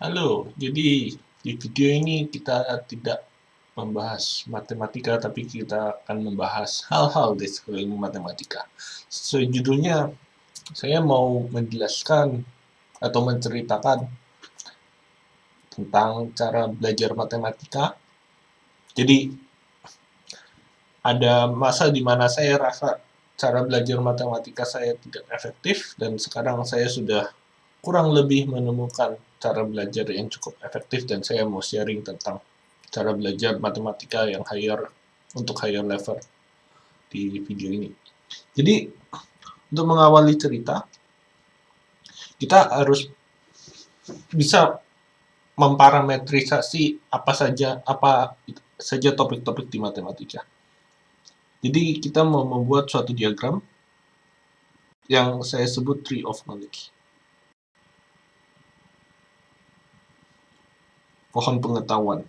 Halo, jadi di video ini kita tidak membahas matematika, tapi kita akan membahas hal-hal di sekeliling matematika. Sesuai judulnya, saya mau menjelaskan atau menceritakan tentang cara belajar matematika. Jadi, ada masa di mana saya rasa cara belajar matematika saya tidak efektif, dan sekarang saya sudah kurang lebih menemukan cara belajar yang cukup efektif, dan saya mau sharing tentang cara belajar matematika yang untuk higher level di video ini. Jadi, untuk mengawali cerita, kita harus bisa memparametrisasi apa saja topik-topik di matematika. Jadi, kita mau membuat suatu diagram yang saya sebut tree of knowledge. Pohon pengetahuan.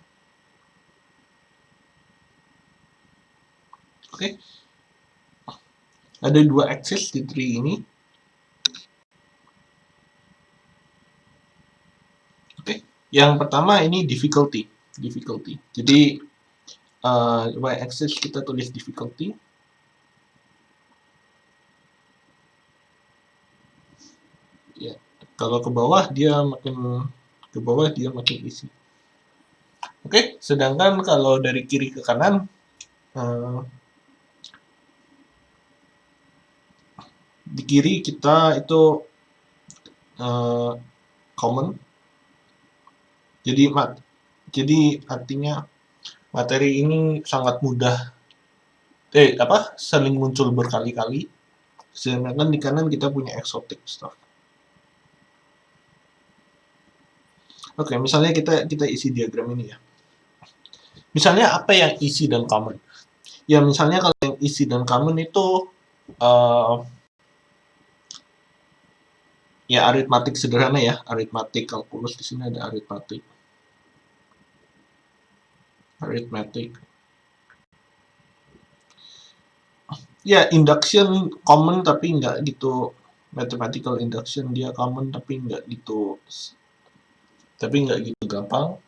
Oke. Ada dua aksis di tree ini. Oke. Yang pertama ini difficulty. Jadi y-axis kita tulis difficulty. Ya, kalau ke bawah dia makin isi. Oke, sedangkan kalau dari kiri ke kanan, di kiri kita itu common. Jadi artinya materi ini sangat mudah, saling muncul berkali-kali. Sedangkan di kanan kita punya exotic stuff. Oke, misalnya kita isi diagram ini ya. Misalnya apa yang isi dan common? Ya misalnya kalau yang isi dan common itu ya aritmatik sederhana ya, aritmatik kalkulus. Di sini ada aritmatik. Ya, induction common tapi nggak gitu, mathematical induction dia common tapi nggak gitu gampang.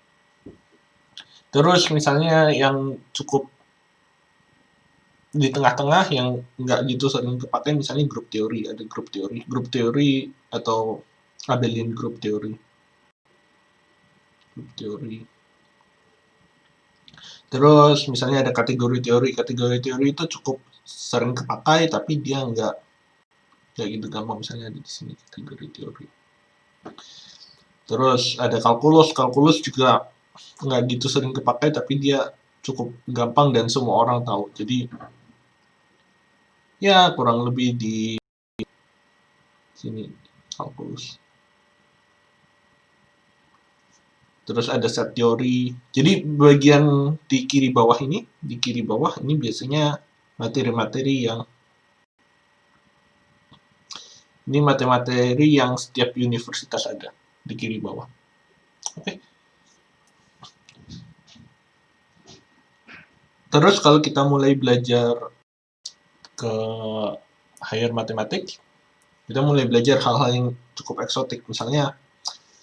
Terus misalnya yang cukup di tengah-tengah yang nggak gitu sering kepakai, misalnya group teori. Ada group teori atau abelian group teori. Terus misalnya ada kategori teori itu cukup sering kepakai tapi dia nggak gitu gampang, misalnya ada di sini kategori teori. Terus ada kalkulus juga nggak gitu sering kepakai tapi dia cukup gampang dan semua orang tahu. Jadi ya kurang lebih di sini kalkulus. Terus ada set teori. Jadi bagian di kiri bawah ini biasanya materi-materi yang setiap universitas ada di kiri bawah. Oke. Terus kalau kita mulai belajar ke higher matematik, kita mulai belajar hal-hal yang cukup eksotik, misalnya,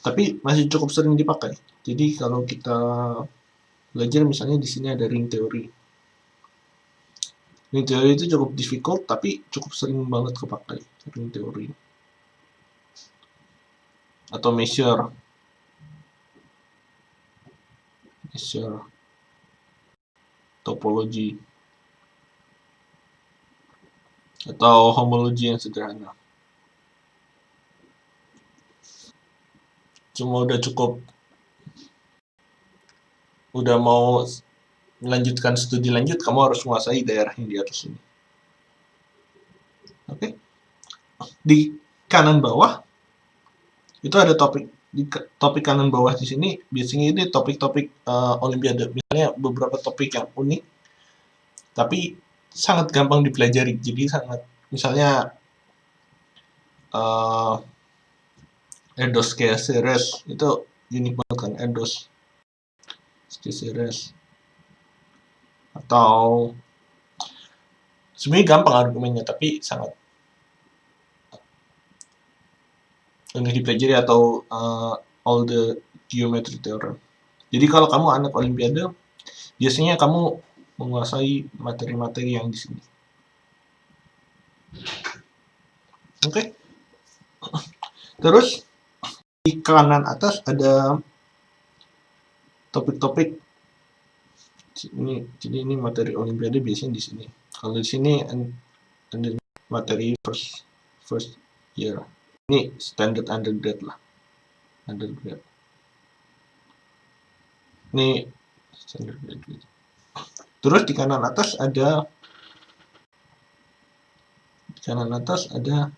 tapi masih cukup sering dipakai. Jadi kalau kita belajar, misalnya di sini ada ring teori. Ring teori itu cukup difficult, tapi cukup sering banget kepakai ring teori. Atau measure topologi atau homologi yang sederhana. Cuma udah mau melanjutkan studi lanjut, kamu harus menguasai daerah yang di atas ini. Oke. Di kanan bawah itu ada topik kanan bawah di sini. Biasanya ini topik-topik olimpiade. Misalnya beberapa topik yang unik tapi sangat gampang dipelajari. Jadi misalnya Erdos Caceres itu unik banget kan, Erdos Caceres. Atau sebenarnya gampang argumennya tapi sangat unik dipelajari, atau all the geometry theorem. Jadi kalau kamu anak olimpiade, biasanya kamu menguasai materi-materi yang di sini. Oke. Terus di kanan atas ada topik-topik. Jadi ini materi olimpiade biasanya di sini. Kalau di sini ada materi first year. Ini standard undergrad lah. Undergrad. Ini standard graduate. Terus di kanan atas ada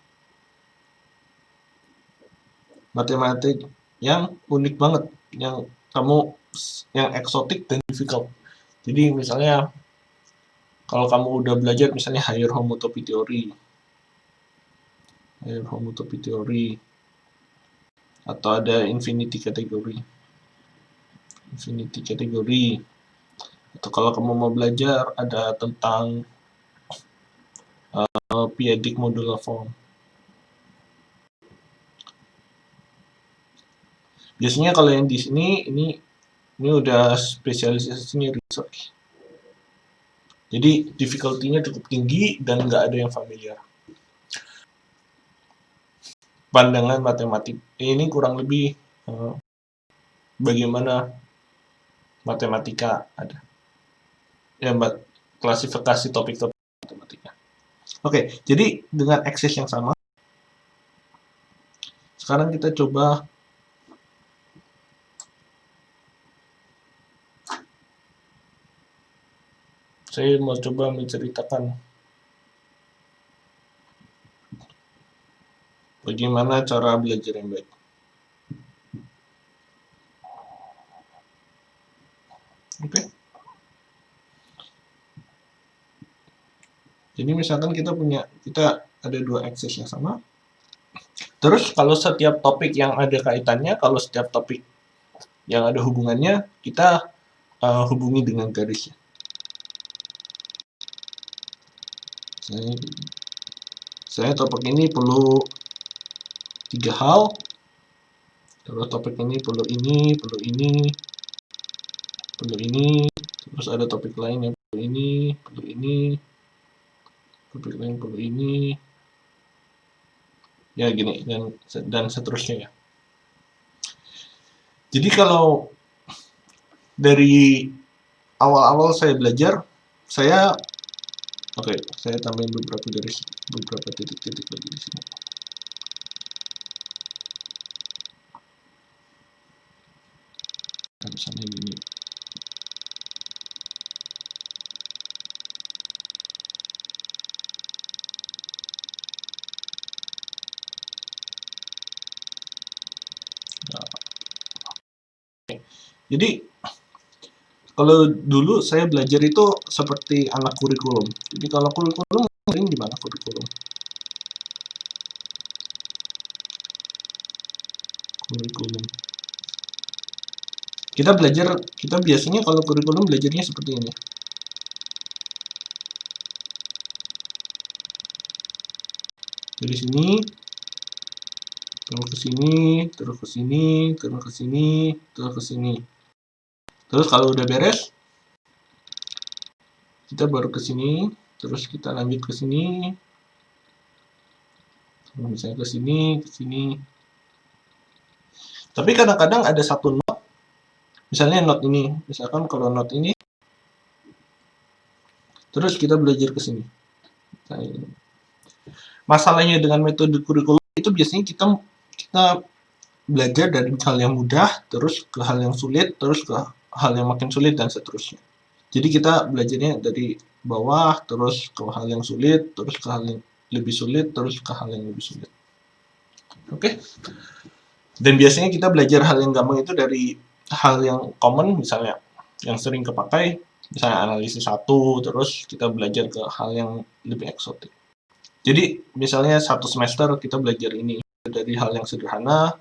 matematik yang unik banget, yang eksotik dan difficult. Jadi misalnya kalau kamu udah belajar misalnya higher homotopy theory atau ada infinity kategori, atau kalau kamu mau belajar ada tentang p-adic modular form. Biasanya kalau yang di sini ini udah spesialisasinya research. Jadi difficulty-nya cukup tinggi dan nggak ada yang familiar. Pandangan matematik ini kurang lebih bagaimana matematika ada. Ya, klasifikasi topik-topik matematika. Oke, jadi dengan akses yang sama, sekarang kita coba saya mau coba menceritakan bagaimana cara belajar yang baik. Oke. Jadi misalkan kita ada dua akses yang sama. Terus kalau setiap topik yang ada kaitannya, kalau setiap topik yang ada hubungannya, kita hubungi dengan garisnya. Saya topik ini perlu 3 hal. Terus topik ini perlu ini, terus ada topik lain yang perlu ini, topik lain perlu ini. Ya gini, dan seterusnya ya. Jadi kalau dari awal-awal saya belajar, saya tambahin beberapa titik-titik lagi di sini. Misalnya gini. Jadi kalau dulu saya belajar itu seperti anak kurikulum. Jadi kalau kurikulum gimana kurikulum? Kita biasanya kalau kurikulum belajarnya seperti ini. Dari sini terus ke sini, terus ke sini, terus ke sini, terus ke sini. Terus kalau udah beres, kita baru ke sini, terus kita lanjut ke sini. Misalnya ke sini. Tapi kadang-kadang ada satu note, misalnya note ini. Misalkan kalau note ini, terus kita belajar ke sini. Masalahnya dengan metode kurikulum itu biasanya kita belajar dari hal yang mudah, terus ke hal yang sulit, terus ke hal yang makin sulit, dan seterusnya. Jadi kita belajarnya dari bawah, terus ke hal yang sulit, terus ke hal yang lebih sulit, terus ke hal yang lebih sulit. Oke? Dan biasanya kita belajar hal yang gampang itu dari hal yang common, misalnya yang sering kepakai, misalnya analisis 1, terus kita belajar ke hal yang lebih eksotik. Jadi misalnya 1 semester kita belajar ini dari hal yang sederhana,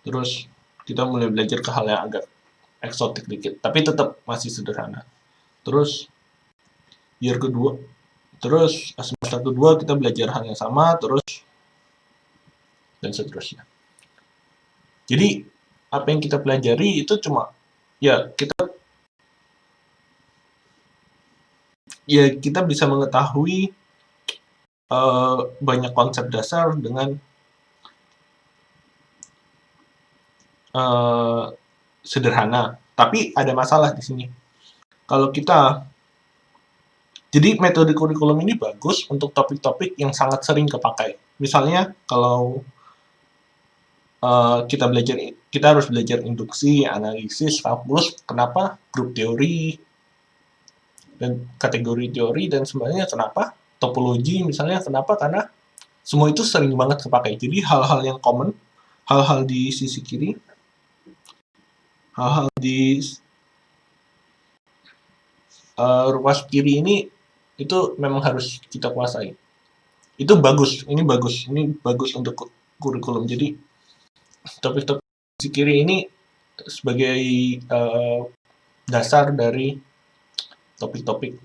terus kita mulai belajar ke hal yang agak eksotik dikit, tapi tetap masih sederhana. Terus year kedua, terus semester kedua kita belajar hal yang sama, terus dan seterusnya. Jadi apa yang kita pelajari itu cuma ya kita bisa mengetahui banyak konsep dasar dengan sederhana. Tapi ada masalah di sini. Kalau kita jadi metode kurikulum ini bagus untuk topik-topik yang sangat sering kepakai. Misalnya kalau kita harus belajar induksi, analisis, kalkulus, kenapa grup teori dan kategori teori dan sebenarnya kenapa topologi misalnya kenapa karena semua itu sering banget kepakai. Jadi hal-hal yang common, hal-hal di sisi kiri, hal-hal di ruas kiri ini itu memang harus kita kuasai. Itu bagus, ini bagus untuk kurikulum. Jadi topik-topik di kiri ini sebagai dasar dari topik-topik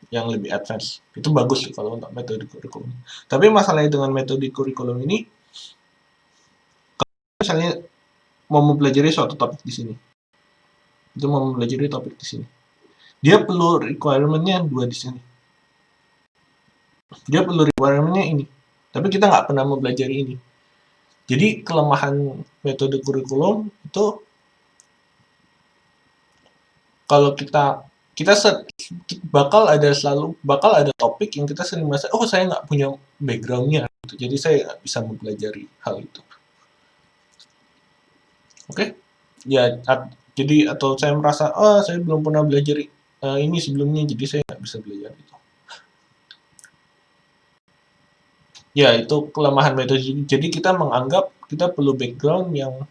yang lebih advance. Itu bagus kalau untuk metode kurikulum. Tapi masalahnya dengan metode kurikulum ini, kalau misalnya mau mempelajari suatu topik di sini, itu mau mempelajari topik di sini, dia perlu requirement-nya 2 di sini. Dia perlu requirement-nya ini. Tapi kita nggak pernah mempelajari ini. Jadi kelemahan metode kurikulum itu kalau kita bakal ada topik yang kita sering merasa, oh saya nggak punya background-nya, gitu. Jadi saya nggak bisa mempelajari hal itu. Oke? Ya, jadi atau saya merasa, oh saya belum pernah belajar ini sebelumnya, jadi saya nggak bisa belajar itu. Ya, itu kelemahan metode. Jadi kita menganggap kita perlu background yang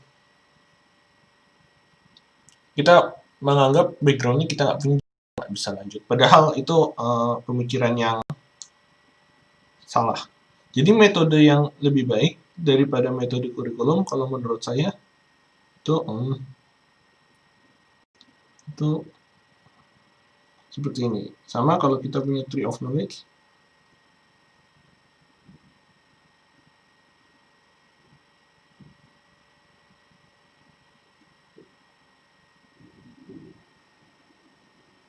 kita menganggap background-nya kita nggak punya, nggak bisa lanjut. Padahal itu pemikiran yang salah. Jadi metode yang lebih baik daripada metode kurikulum kalau menurut saya itu seperti ini. Sama kalau kita punya tree of knowledge.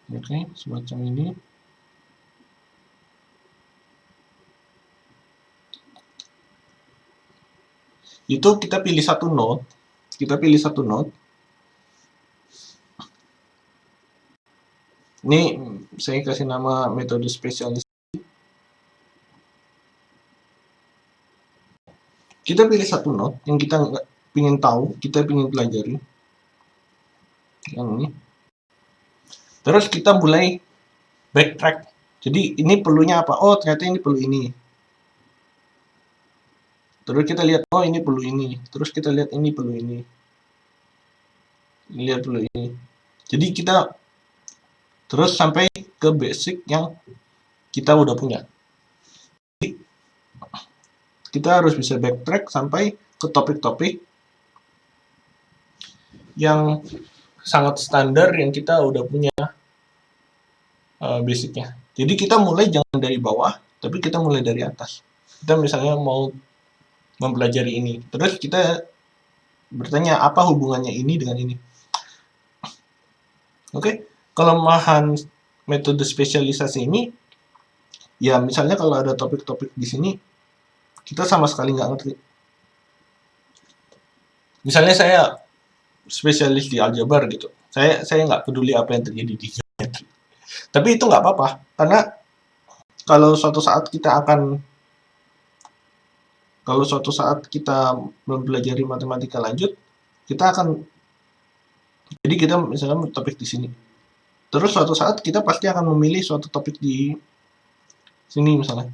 Oke, semacam ini. Itu kita pilih satu node. Ini saya kasih nama metode spesialis. Kita pilih satu node yang kita nggak ingin tahu, kita ingin pelajari. Yang ini. Terus kita mulai backtrack. Jadi ini perlunya apa? Oh, ternyata ini perlu ini. Terus kita lihat, oh ini perlu ini. Terus kita lihat ini perlu ini. Lihat perlu ini. Jadi kita terus sampai ke basic yang kita udah punya. Jadi, kita harus bisa backtrack sampai ke topik-topik yang sangat standar yang kita udah punya basicnya. Jadi kita mulai jangan dari bawah, tapi kita mulai dari atas. Kita misalnya mau mempelajari ini, terus kita bertanya apa hubungannya ini dengan ini. Oke, kelemahan metode spesialisasi ini, ya misalnya kalau ada topik-topik di sini, kita sama sekali nggak ngerti. Misalnya saya spesialis di aljabar gitu, saya nggak peduli apa yang terjadi di geometri. Tapi itu nggak apa-apa, karena kalau suatu saat kita mempelajari matematika lanjut, jadi kita misalnya topik di sini. Terus suatu saat kita pasti akan memilih suatu topik di sini misalnya.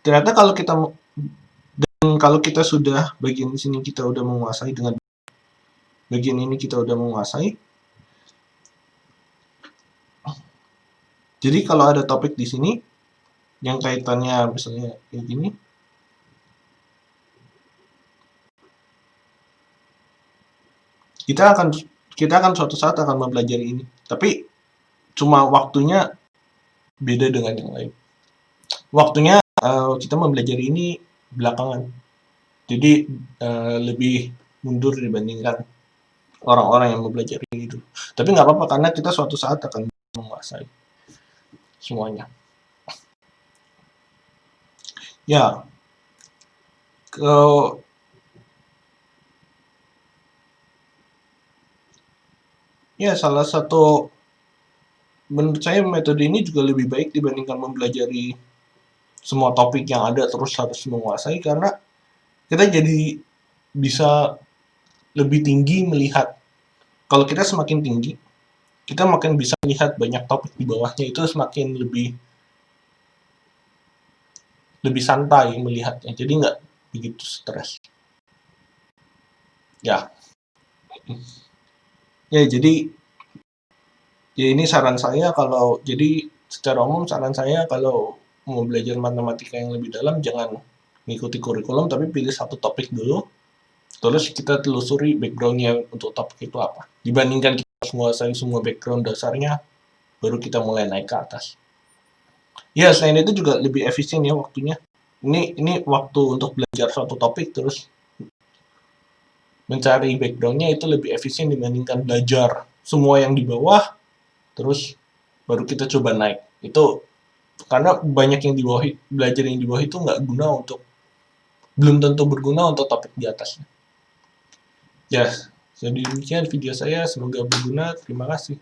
Ternyata kalau kita sudah bagian sini kita udah menguasai, dengan bagian ini kita udah menguasai. Jadi kalau ada topik di sini yang kaitannya misalnya kayak gini, kita akan suatu saat akan mempelajari ini. Tapi cuma waktunya beda dengan yang lain. Waktunya kita mempelajari ini belakangan. Jadi lebih mundur dibandingkan orang-orang yang mempelajari itu. Tapi nggak apa-apa karena kita suatu saat akan menguasai semuanya. Ya, ke ya salah satu menurut saya metode ini juga lebih baik dibandingkan mempelajari semua topik yang ada terus harus menguasai karena kita jadi bisa lebih tinggi melihat. Kalau kita semakin tinggi, kita makin bisa lihat banyak topik di bawahnya itu semakin lebih santai melihatnya. Jadi nggak begitu stres. Ya, ya jadi ya ini saran saya jadi secara umum saran saya kalau mau belajar matematika yang lebih dalam jangan mengikuti kurikulum tapi pilih satu topik dulu terus kita telusuri backgroundnya untuk topik itu apa dibandingkan kita harus menguasai semua background dasarnya baru kita mulai naik ke atas ya selain itu juga lebih efisien ya waktunya ini waktu untuk belajar suatu topik terus mencari backgroundnya itu lebih efisien dibandingkan belajar semua yang di bawah terus baru kita coba naik itu karena banyak yang di bawah belajar yang di bawah itu nggak guna untuk belum tentu berguna untuk topik di atasnya ya jadi demikian video saya semoga berguna terima kasih